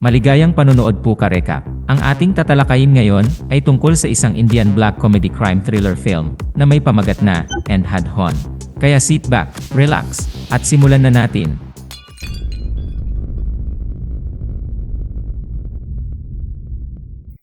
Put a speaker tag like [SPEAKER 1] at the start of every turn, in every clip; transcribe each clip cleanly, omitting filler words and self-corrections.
[SPEAKER 1] Maligayang panonood po ka-recap. Ang ating tatalakayin ngayon ay tungkol sa isang Indian black comedy crime thriller film na may pamagat na Andhadhun. Kaya sit back, relax, at simulan na natin.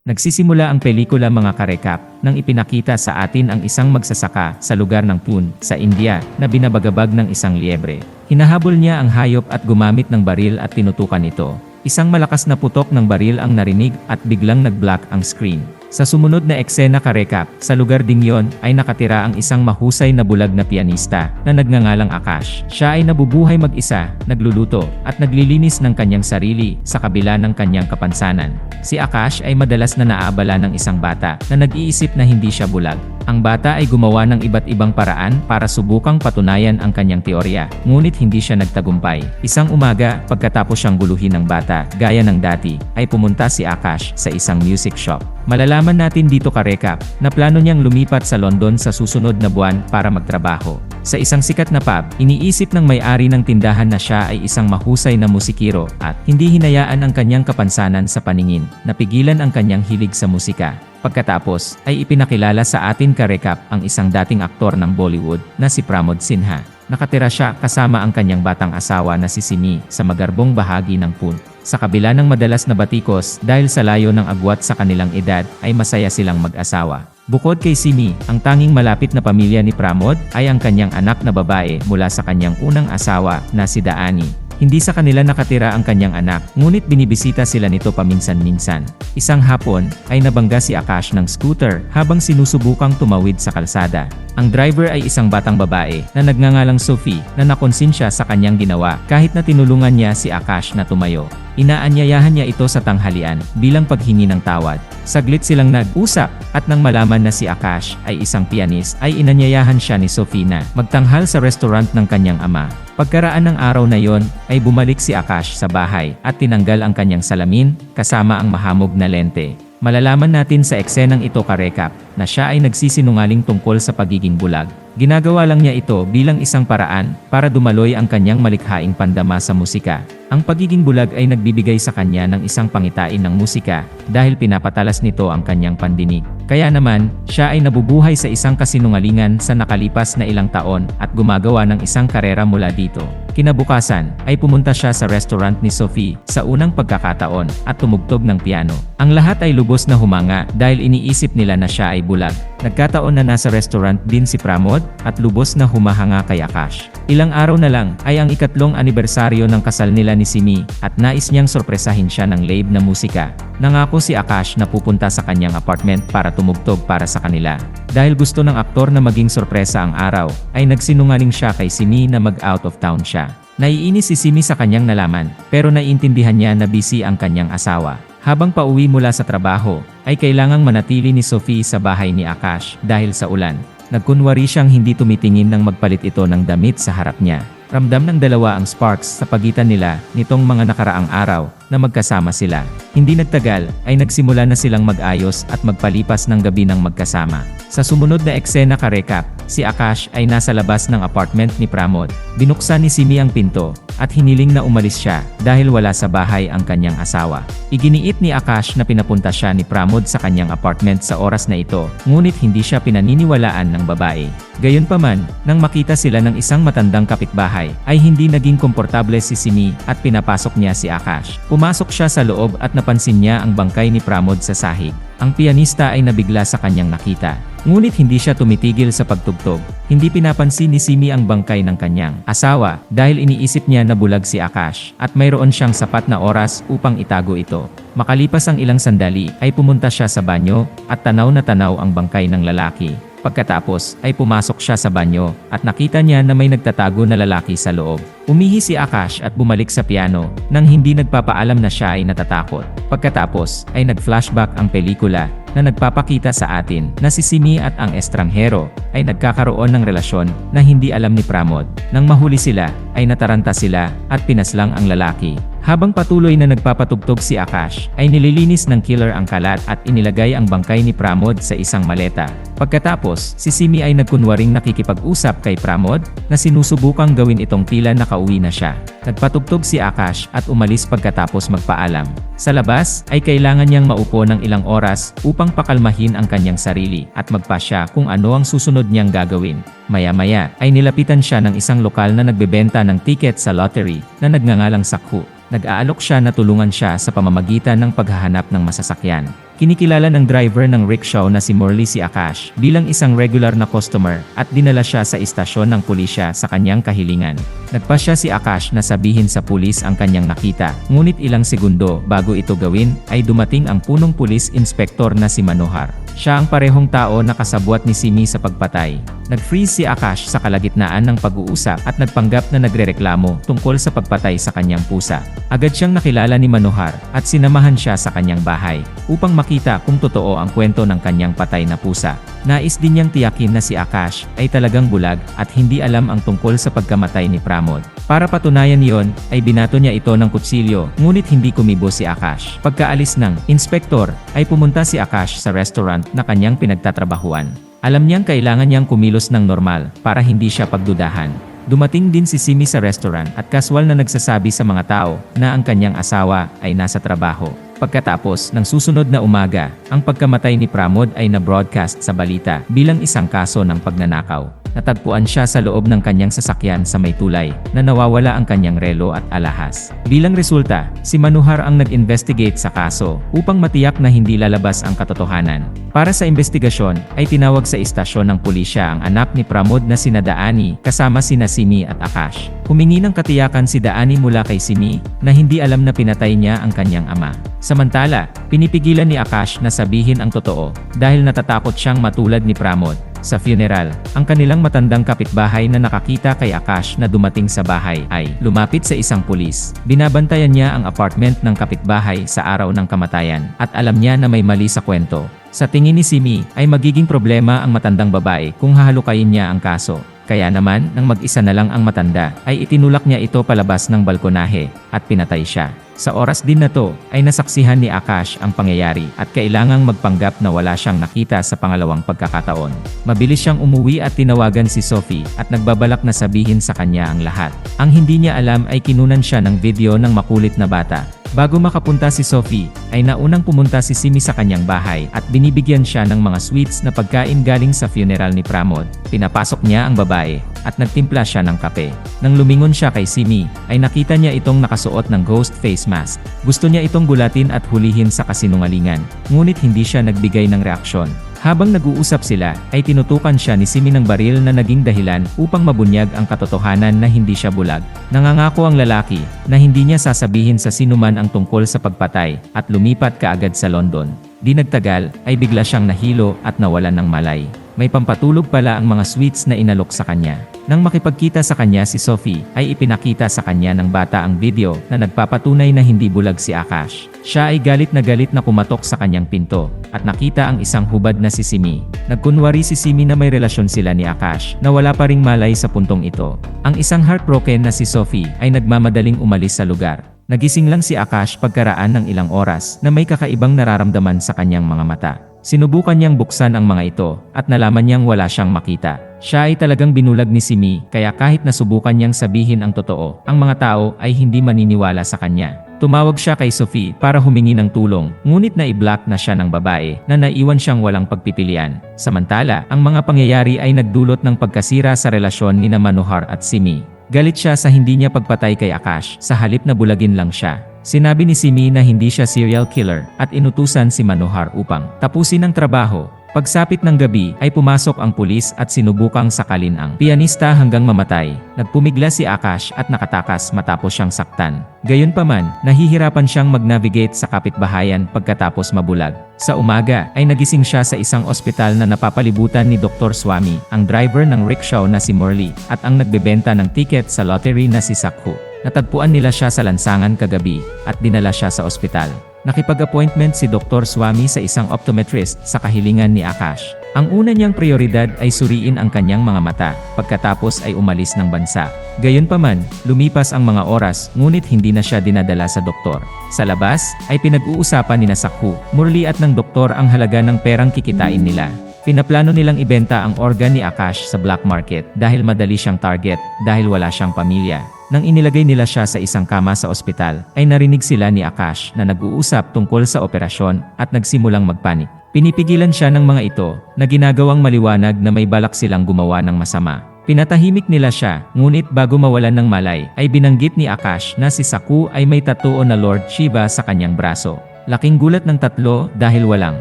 [SPEAKER 1] Nagsisimula ang pelikula mga ka-recap nang ipinakita sa atin ang isang magsasaka sa lugar ng Pune, sa India, na binabagabag ng isang liebre. Hinahabol niya ang hayop at gumamit ng baril at tinutukan ito. Isang malakas na putok ng baril ang narinig at biglang nag-black ang screen. Sa sumunod na eksena ka-recap, sa lugar ding yon ay nakatira ang isang mahusay na bulag na pianista na nagngangalang Akash. Siya ay nabubuhay mag-isa, nagluluto, at naglilinis ng kanyang sarili sa kabila ng kanyang kapansanan. Si Akash ay madalas na naaabala ng isang bata na nag-iisip na hindi siya bulag. Ang bata ay gumawa ng iba't ibang paraan para subukang patunayan ang kanyang teorya, ngunit hindi siya nagtagumpay. Isang umaga, pagkatapos siyang guluhin ng bata, gaya ng dati, ay pumunta si Akash sa isang music shop. Malalaman natin dito ka-recap na plano niyang lumipat sa London sa susunod na buwan para magtrabaho. Sa isang sikat na pub, iniisip ng may-ari ng tindahan na siya ay isang mahusay na musikero at hindi hinayaan ang kanyang kapansanan sa paningin, napigilan ang kanyang hilig sa musika. Pagkatapos, ay ipinakilala sa atin ka-recap ang isang dating aktor ng Bollywood na si Pramod Sinha. Nakatira siya kasama ang kanyang batang asawa na si Simi sa magarbong bahagi ng Pune. Sa kabila ng madalas na batikos dahil sa layo ng agwat sa kanilang edad, ay masaya silang mag-asawa. Bukod kay Simi, ang tanging malapit na pamilya ni Pramod ay ang kanyang anak na babae mula sa kanyang unang asawa na si Daani. Hindi sa kanila nakatira ang kanyang anak, ngunit binibisita sila nito paminsan-minsan. Isang hapon, ay nabangga si Akash ng scooter habang sinusubukang tumawid sa kalsada. Ang driver ay isang batang babae na nagngangalang Sophie na nakonsensya sa kanyang ginawa kahit na tinulungan niya si Akash na tumayo. Inaanyayahan niya ito sa tanghalian bilang paghingi ng tawad. Saglit silang nag-usap at nang malaman na si Akash ay isang pianist ay inanyayahan siya ni Sophie na magtanghal sa restaurant ng kanyang ama. Pagkaraan ng araw na yon ay bumalik si Akash sa bahay at tinanggal ang kanyang salamin kasama ang mahamog na lente. Malalaman natin sa eksenang ito ka-recap na siya ay nagsisinungaling tungkol sa pagiging bulag. Ginagawa lang niya ito bilang isang paraan para dumaloy ang kanyang malikhaing pandama sa musika. Ang pagiging bulag ay nagbibigay sa kanya ng isang pangitain ng musika dahil pinapatalas nito ang kanyang pandinig. Kaya naman, siya ay nabubuhay sa isang kasinungalingan sa nakalipas na ilang taon at gumagawa ng isang karera mula dito. Kinabukasan, ay pumunta siya sa restaurant ni Sophie sa unang pagkakataon at tumugtog ng piano. Ang lahat ay lubos na humanga dahil iniisip nila na siya ay bulag. Nagkataon na nasa restaurant din si Pramod at lubos na humahanga kay Akash. Ilang araw na lang ay ang ikatlong anibersaryo ng kasal nila ni Simi at nais niyang sorpresahin siya ng live na musika. Nangako si Akash na pupunta sa kanyang apartment para tumugtog para sa kanila. Dahil gusto ng aktor na maging sorpresa ang araw, ay nagsinungaling siya kay Simi na mag-out of town siya. Naiinis si Simi sa kanyang nalaman, pero naiintindihan niya na busy ang kanyang asawa. Habang pauwi mula sa trabaho, ay kailangang manatili ni Sophie sa bahay ni Akash dahil sa ulan. Nagkunwari siyang hindi tumitingin nang magpalit ito ng damit sa harap niya. Ramdam ng dalawa ang sparks sa pagitan nila nitong mga nakaraang araw na magkasama sila. Hindi nagtagal ay nagsimula na silang mag-ayos at magpalipas ng gabi ng magkasama. Sa sumunod na eksena ka-recap, si Akash ay nasa labas ng apartment ni Pramod. Binuksan ni Simi ang pinto at hiniling na umalis siya dahil wala sa bahay ang kanyang asawa. Iginiit ni Akash na pinapunta siya ni Pramod sa kanyang apartment sa oras na ito, ngunit hindi siya pinaniniwalaan ng babae. Gayunpaman, nang makita sila ng isang matandang kapitbahay, ay hindi naging komportable si Simi at pinapasok niya si Akash. Pumasok siya sa loob at napansin niya ang bangkay ni Pramod sa sahig. Ang pianista ay nabigla sa kanyang nakita. Ngunit hindi siya tumitigil sa pagtugtog. Hindi pinapansin ni Simi ang bangkay ng kanyang asawa dahil iniisip niya na bulag si Akash at mayroon siyang sapat na oras upang itago ito. Makalipas ang ilang sandali ay pumunta siya sa banyo at tanaw na tanaw ang bangkay ng lalaki. Pagkatapos ay pumasok siya sa banyo at nakita niya na may nagtatago na lalaki sa loob. Umihi si Akash at bumalik sa piano nang hindi nagpapaalam na siya ay natatakot. Pagkatapos ay nag-flashback ang pelikula na nagpapakita sa atin na si Simi at ang estranghero ay nagkakaroon ng relasyon na hindi alam ni Pramod. Nang mahuli sila, ay nataranta sila at pinaslang ang lalaki. Habang patuloy na nagpapatugtog si Akash, ay nililinis ng killer ang kalat at inilagay ang bangkay ni Pramod sa isang maleta. Pagkatapos, si Simi ay nagkunwaring nakikipag-usap kay Pramod na sinusubukang gawin itong tila nakauwi na siya. Nagpatugtog si Akash at umalis pagkatapos magpaalam. Sa labas, ay kailangan niyang maupo ng ilang oras upang pakalmahin ang kanyang sarili at magpasya kung ano ang susunod niyang gagawin. Maya-maya, ay nilapitan siya ng isang lokal na nagbebenta ng tiket sa lottery na nagngangalang Sakhu. Nag-aalok siya na tulungan siya sa pamamagitan ng paghahanap ng masasakyan. Kinikilala ng driver ng rickshaw na si Morley si Akash bilang isang regular na customer at dinala siya sa istasyon ng pulisya sa kanyang kahilingan. Nagpasya si Akash na sabihin sa pulis ang kanyang nakita, ngunit ilang segundo bago ito gawin ay dumating ang punong pulis inspektor na si Manohar. Siya ang parehong tao na kasabwat ni Simi sa pagpatay. Nag-freeze si Akash sa kalagitnaan ng pag-uusap at nagpanggap na nagrereklamo tungkol sa pagpatay sa kanyang pusa. Agad siyang nakilala ni Manohar at sinamahan siya sa kanyang bahay upang makita kung totoo ang kwento ng kanyang patay na pusa. Nais din niyang tiyakin na si Akash ay talagang bulag at hindi alam ang tungkol sa pagkamatay ni Pramod. Para patunayan iyon, ay binato niya ito ng kutsilyo, ngunit hindi kumibo si Akash. Pagkaalis ng inspektor, ay pumunta si Akash sa restaurant na kanyang pinagtatrabahuan. Alam niyang kailangan niyang kumilos ng normal para hindi siya pagdudahan. Dumating din si Simi sa restaurant at kaswal na nagsasabi sa mga tao na ang kanyang asawa ay nasa trabaho. Pagkatapos ng susunod na umaga, ang pagkamatay ni Pramod ay na-broadcast sa balita bilang isang kaso ng pagnanakaw. Natagpuan siya sa loob ng kanyang sasakyan sa may tulay na nawawala ang kanyang relo at alahas. Bilang resulta, si Manohar ang nag-investigate sa kaso upang matiyak na hindi lalabas ang katotohanan. Para sa investigasyon, ay tinawag sa istasyon ng pulisya ang anak ni Pramod na sina Daani kasama sina Simi at Akash. Humingi ng katiyakan si Daani mula kay Simi na hindi alam na pinatay niya ang kanyang ama. Samantala, pinipigilan ni Akash na sabihin ang totoo dahil natatakot siyang matulad ni Pramod. Sa funeral, ang kanilang matandang kapitbahay na nakakita kay Akash na dumating sa bahay ay lumapit sa isang pulis. Binabantayan niya ang apartment ng kapitbahay sa araw ng kamatayan at alam niya na may mali sa kwento. Sa tingin ni Simi ay magiging problema ang matandang babae kung hahalukayin niya ang kaso. Kaya naman, nang mag-isa na lang ang matanda, ay itinulak niya ito palabas ng balkonahe at pinatay siya. Sa oras din na to, ay nasaksihan ni Akash ang pangyayari at kailangang magpanggap na wala siyang nakita sa pangalawang pagkakataon. Mabilis siyang umuwi at tinawagan si Sophie at nagbabalak na sabihin sa kanya ang lahat. Ang hindi niya alam ay kinunan siya ng video ng makulit na bata. Bago makapunta si Sophie, ay naunang pumunta si Simi sa kanyang bahay at binibigyan siya ng mga sweets na pagkain galing sa funeral ni Pramod. Pinapasok niya ang babae at nagtimpla siya ng kape. Nang lumingon siya kay Simi, ay nakita niya itong nakasuot ng ghost face mask. Gusto niya itong gulatin at hulihin sa kasinungalingan, ngunit hindi siya nagbigay ng reaksyon. Habang nag-uusap sila, ay tinutukan siya ni Simi ng baril na naging dahilan upang mabunyag ang katotohanan na hindi siya bulag. Nangangako ang lalaki na hindi niya sasabihin sa sinuman ang tungkol sa pagpatay at lumipat kaagad sa London. Di nagtagal, ay bigla siyang nahilo at nawalan ng malay. May pampatulog pala ang mga sweets na inalok sa kanya. Nang makipagkita sa kanya si Sophie, ay ipinakita sa kanya ng bata ang video na nagpapatunay na hindi bulag si Akash. Siya ay galit na kumatok sa kanyang pinto at nakita ang isang hubad na si Simi. Nagkunwari si Simi na may relasyon sila ni Akash na wala pa ring malay sa puntong ito. Ang isang heartbroken na si Sophie ay nagmamadaling umalis sa lugar. Nagising lang si Akash pagkaraan ng ilang oras na may kakaibang nararamdaman sa kanyang mga mata. Sinubukan niyang buksan ang mga ito at nalaman niyang wala siyang makita. Siya ay talagang binulag ni Simi kaya kahit nasubukan niyang sabihin ang totoo, ang mga tao ay hindi maniniwala sa kanya. Tumawag siya kay Sophie para humingi ng tulong, ngunit na-i-block na siya ng babae na naiwan siyang walang pagpipilian. Samantala, ang mga pangyayari ay nagdulot ng pagkasira sa relasyon ni Manohar at Simi. Galit siya sa hindi niya pagpatay kay Akash sa halip na bulagin lang siya. Sinabi ni Simi na hindi siya serial killer at inutusan si Manohar upang tapusin ang trabaho. Pagsapit ng gabi ay pumasok ang pulis at sinubukang sakalin ang pianista hanggang mamatay. Nagpumigla si Akash at nakatakas matapos siyang saktan. Gayunpaman, nahihirapan siyang mag-navigate sa kapitbahayan pagkatapos mabulag. Sa umaga ay nagising siya sa isang ospital na napapalibutan ni Dr. Swami, ang driver ng rickshaw na si Morley, at ang nagbebenta ng tiket sa lottery na si Sakhu. Natagpuan nila siya sa lansangan kagabi at dinala siya sa ospital. Nakipag-appointment si Dr. Swami sa isang optometrist sa kahilingan ni Akash. Ang una niyang prioridad ay suriin ang kanyang mga mata, pagkatapos ay umalis ng bansa. Gayunpaman, lumipas ang mga oras, ngunit hindi na siya dinadala sa doktor. Sa labas, ay pinag-uusapan ni Sakhu, Murli at ng doktor ang halaga ng perang kikitain nila. Pinaplano nilang ibenta ang organ ni Akash sa black market dahil madali siyang target dahil wala siyang pamilya. Nang inilagay nila siya sa isang kama sa ospital, ay narinig sila ni Akash na nag-uusap tungkol sa operasyon at nagsimulang magpanik. Pinipigilan siya ng mga ito na ginagawang maliwanag na may balak silang gumawa ng masama. Pinatahimik nila siya, ngunit bago mawalan ng malay, ay binanggit ni Akash na si Sakhu ay may tattoo na Lord Shiva sa kanyang braso. Laking gulat ng tatlo dahil walang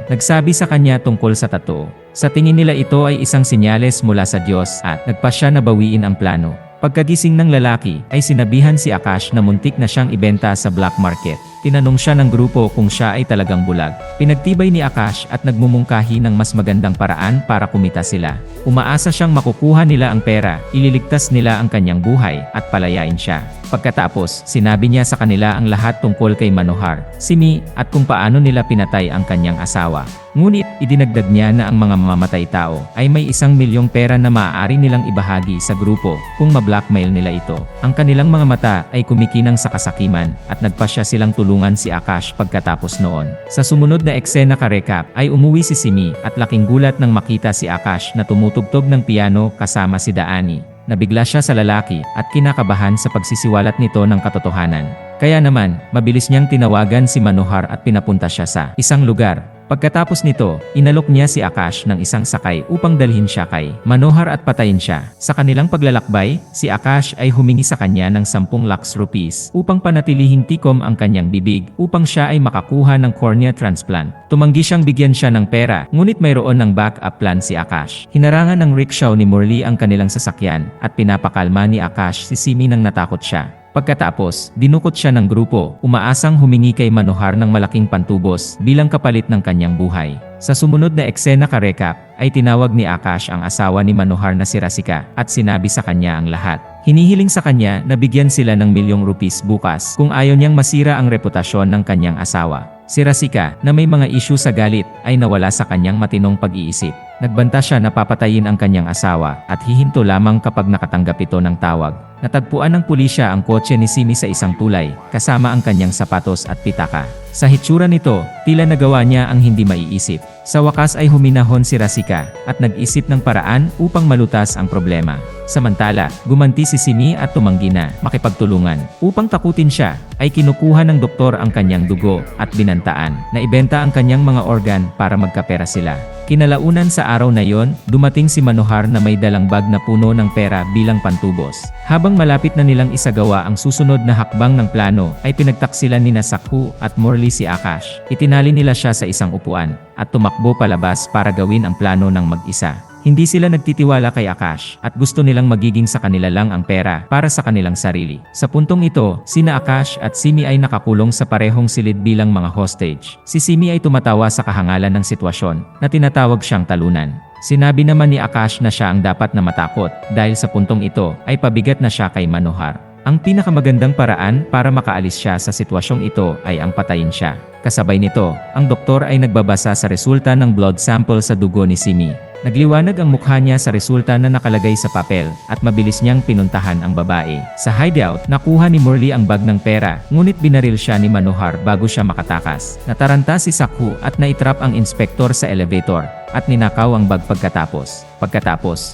[SPEAKER 1] nagsabi sa kanya tungkol sa tattoo. Sa tingin nila ito ay isang senyales mula sa Diyos at nagpasya na bawiin ang plano. Pagkagising ng lalaki, ay sinabihan si Akash na muntik na siyang ibenta sa black market. Tinanong siya ng grupo kung siya ay talagang bulag. Pinagtibay ni Akash at nagmumungkahi ng mas magandang paraan para kumita sila. Umaasa siyang makukuha nila ang pera, ililigtas nila ang kanyang buhay, at palayain siya. Pagkatapos, sinabi niya sa kanila ang lahat tungkol kay Manohar, Simi, at kung paano nila pinatay ang kanyang asawa. Ngunit, idinagdag niya na ang mga mamamatay tao ay may 1,000,000 pera na maaari nilang ibahagi sa grupo kung ma-blackmail nila ito. Ang kanilang mga mata ay kumikinang sa kasakiman at nagpasya silang tulungan si Akash pagkatapos noon. Sa sumunod na eksena ka-recap ay umuwi si Simi at laking gulat nang makita si Akash na tumutugtog ng piano kasama si Daani. Nabigla siya sa lalaki at kinakabahan sa pagsisiwalat nito ng katotohanan. Kaya naman, mabilis niyang tinawagan si Manohar at pinapunta siya sa isang lugar. Pagkatapos nito, inalok niya si Akash ng isang sakay upang dalhin siya kay Manohar at patayin siya. Sa kanilang paglalakbay, si Akash ay humingi sa kanya ng 10 lakhs rupees upang panatilihing tikom ang kanyang bibig upang siya ay makakuha ng cornea transplant. Tumanggi siyang bigyan siya ng pera, ngunit mayroon ng backup plan si Akash. Hinarangan ng rickshaw ni Murli ang kanilang sasakyan at pinapakalma ni Akash si Simi nang natakot siya. Pagkatapos, dinukot siya ng grupo, umaasang humingi kay Manohar ng malaking pantubos bilang kapalit ng kanyang buhay. Sa sumunod na eksena ka-recap, ay tinawag ni Akash ang asawa ni Manohar na si Rasika at sinabi sa kanya ang lahat. Hinihiling sa kanya na bigyan sila ng ₱1,000,000 bukas kung ayaw niyang masira ang reputasyon ng kanyang asawa. Si Rasika, na may mga isyu sa galit, ay nawala sa kanyang matinong pag-iisip. Nagbanta siya na papatayin ang kanyang asawa at hihinto lamang kapag nakatanggap ito ng tawag. Natagpuan ng pulisya ang kotse ni Simi sa isang tulay, kasama ang kanyang sapatos at pitaka. Sa hitsura nito, tila nagawa niya ang hindi maiisip. Sa wakas ay huminahon si Rasika at nag-isip ng paraan upang malutas ang problema. Samantala, gumanti si Simi at tumanggi na makipagtulungan. Upang takutin siya, ay kinukuha ng doktor ang kanyang dugo at binantaan na ibenta ang kanyang mga organ para magkapera sila. Kinalaunan sa araw na yon, dumating si Manohar na may dalang bag na puno ng pera bilang pantubos. Habang malapit na nilang isagawa ang susunod na hakbang ng plano, ay pinagtaksilan ni Sakhu at Murli si Akash. Itinali nila siya sa isang upuan at tumakbo palabas para gawin ang plano ng mag-isa. Hindi sila nagtitiwala kay Akash at gusto nilang magiging sa kanila lang ang pera para sa kanilang sarili. Sa puntong ito, sina Akash at Simi ay nakakulong sa parehong silid bilang mga hostage. Si Simi ay tumatawa sa kahangalan ng sitwasyon na tinatawag siyang talunan. Sinabi naman ni Akash na siya ang dapat na matakot dahil sa puntong ito ay pabigat na siya kay Manohar. Ang pinakamagandang paraan para makaalis siya sa sitwasyong ito ay ang patayin siya. Kasabay nito, ang doktor ay nagbabasa sa resulta ng blood sample sa dugo ni Simi. Nagliwanag ang mukha niya sa resulta na nakalagay sa papel at mabilis niyang pinuntahan ang babae. Sa hideout, nakuha ni Murli ang bag ng pera, ngunit binaril siya ni Manohar bago siya makatakas. Nataranta si Sakhu at naitrap ang inspektor sa elevator at ninakaw ang bag pagkatapos.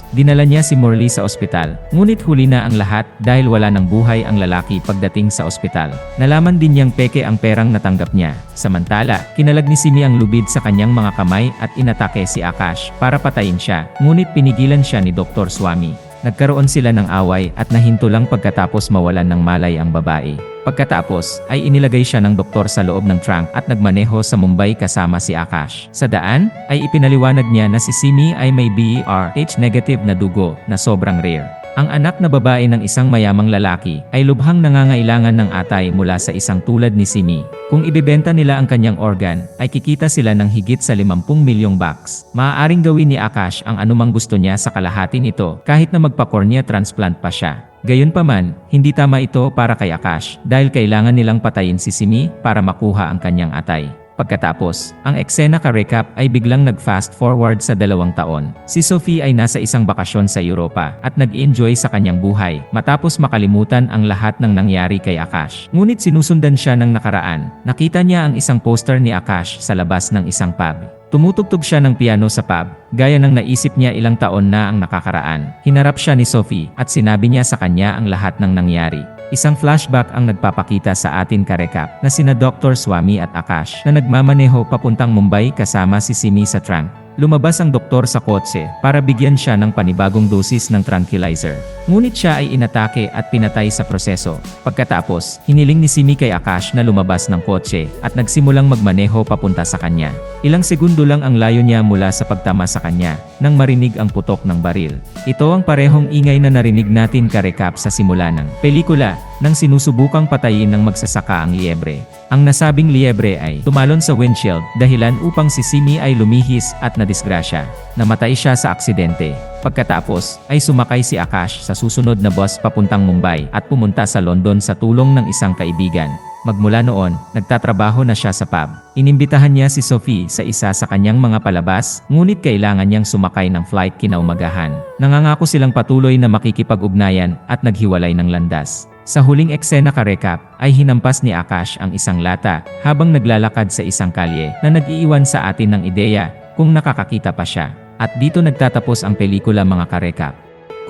[SPEAKER 1] Dinala niya si Murli sa ospital, ngunit huli na ang lahat dahil wala ng buhay ang lalaki pagdating sa ospital. Nalaman din niyang peke ang perang natanggap niya. Samantala, kinalag ni Simi ang lubid sa kanyang mga kamay at inatake si Akash para patayin siya, ngunit pinigilan siya ni Dr. Swami. Nagkaroon sila ng away at nahinto lang pagkatapos mawalan ng malay ang babae. Pagkatapos, ay inilagay siya ng doktor sa loob ng trunk at nagmaneho sa Mumbai kasama si Akash. Sa daan, ay ipinaliwanag niya na si Simi ay may BRH negative na dugo na sobrang rare. Ang anak na babae ng isang mayamang lalaki ay lubhang nangangailangan ng atay mula sa isang tulad ni Simi. Kung ibebenta nila ang kanyang organ, ay kikita sila ng higit sa 50 milyong bucks. Maaaring gawin ni Akash ang anumang gusto niya sa kalahati nito kahit na magpa-cornea transplant pa siya. Gayunpaman, hindi tama ito para kay Akash dahil kailangan nilang patayin si Simi para makuha ang kanyang atay. Pagkatapos, ang eksena ka-recap ay biglang nag-fast forward sa 2 taon. Si Sophie ay nasa isang bakasyon sa Europa at nag-enjoy sa kanyang buhay matapos makalimutan ang lahat ng nangyari kay Akash. Ngunit sinusundan siya ng nakaraan. Nakita niya ang isang poster ni Akash sa labas ng isang pub. Tumutugtog siya ng piano sa pub, gaya ng naisip niya ilang taon na ang nakakaraan. Hinarap siya ni Sophie at sinabi niya sa kanya ang lahat ng nangyari. Isang flashback ang nagpapakita sa atin ka-recap na sina Dr. Swami at Akash na nagmamaneho papuntang Mumbai kasama si Simi sa trunk. Lumabas ang doktor sa kotse para bigyan siya ng panibagong dosis ng tranquilizer. Ngunit siya ay inatake at pinatay sa proseso. Pagkatapos, hiniling ni Simi kay Akash na lumabas ng kotse at nagsimulang magmaneho papunta sa kanya. Ilang segundo lang ang layo niya mula sa pagtama sa kanya nang marinig ang putok ng baril. Ito ang parehong ingay na narinig natin ka-recap sa simula ng pelikula nang sinusubukang patayin ng magsasaka ang liebre. Ang nasabing liebre ay tumalon sa windshield dahilan upang si Simi ay lumihis at nadisgrasya. Namatay siya sa aksidente. Pagkatapos ay sumakay si Akash sa susunod na bus papuntang Mumbai at pumunta sa London sa tulong ng isang kaibigan. Magmula noon, nagtatrabaho na siya sa pub. Inimbitahan niya si Sophie sa isa sa kanyang mga palabas, ngunit kailangan niyang sumakay ng flight kinaumagahan. Nangangako silang patuloy na makikipag-ugnayan at naghiwalay ng landas. Sa huling eksena ka-recap, ay hinampas ni Akash ang isang lata habang naglalakad sa isang kalye na nag-iiwan sa atin ng ideya kung nakakakita pa siya. At dito nagtatapos ang pelikula mga ka-recap.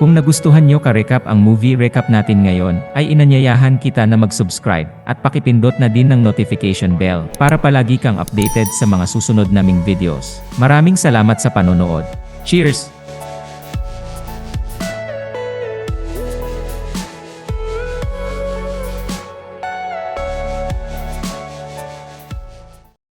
[SPEAKER 1] Kung nagustuhan nyo ka-recap ang movie recap natin ngayon, ay inanyayahan kita na mag-subscribe at pakipindot na din ng notification bell para palagi kang updated sa mga susunod naming videos. Maraming salamat sa panonood. Cheers!